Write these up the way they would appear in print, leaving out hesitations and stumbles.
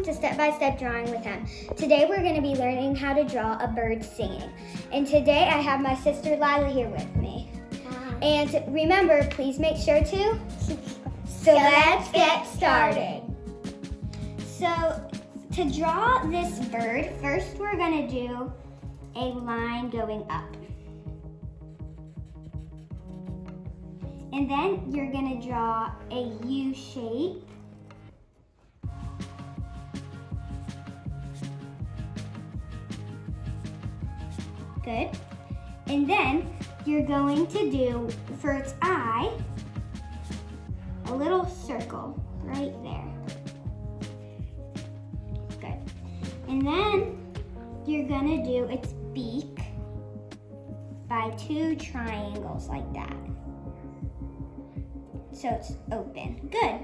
to step-by-step drawing with him. Today we're going to be learning how to draw a bird singing. And today I have my sister Lila here with me. And remember, please make sure to subscribe. So let's get started. So to draw this bird, first we're going to do a line going up. And then you're going to draw a U shape. Good. And then you're going to do, for its eye, a little circle right there. Good. And then you're going to do its beak by 2 triangles like that. So it's open. Good.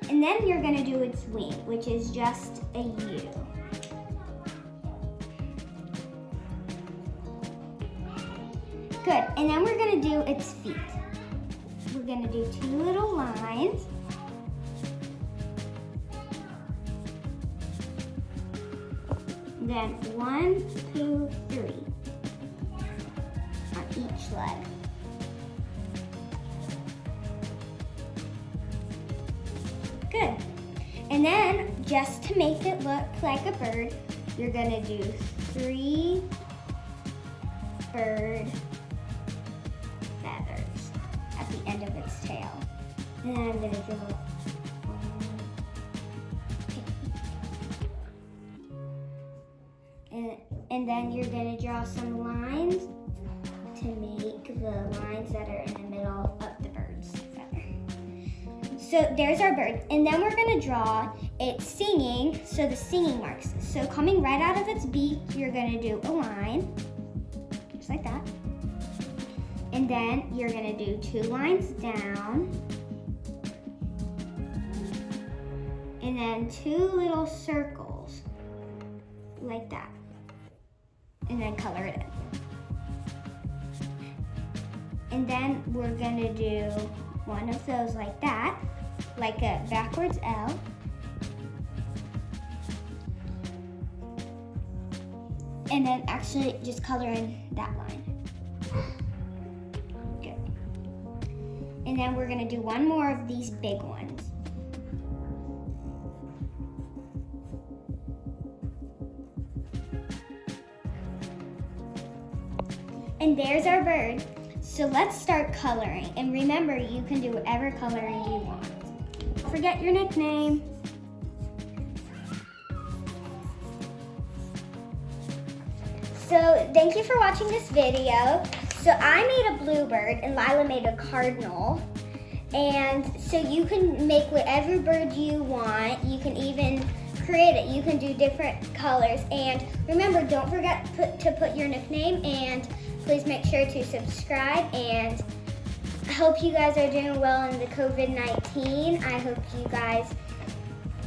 And then you're going to do its wing, which is just a U. Good, and then we're going to do its feet. We're going to do 2 little lines. Then 1, 2, 3 on each leg. Good. And then, just to make it look like a bird, you're going to do 3 bird feathers at the end of its tail. And then I'm going to draw and then you're going to draw some lines to make the lines that are in the middle of the bird's feather. So there's our bird. And then we're going to draw it singing, so the singing marks. So coming right out of its beak, you're going to do a line, just like that. And then you're going to do 2 lines down. And then 2 little circles, like that. And then color it in. And then we're going to do one of those like that, like a backwards L. And then actually just color in that line. Good. And then we're going to do one more of these big ones. And there's our bird. So let's start coloring. And remember, you can do whatever coloring you want. Don't forget your nickname. So thank you for watching this video. So I made a bluebird and Lila made a cardinal. And so you can make whatever bird you want. You can even create it. You can do different colors. And remember, don't forget to put your nickname, and please make sure to subscribe. And I hope you guys are doing well in the COVID-19. I hope you guys,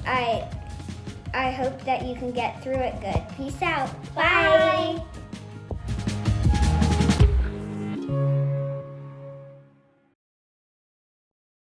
I hope that you can get through it good. Peace out. Bye.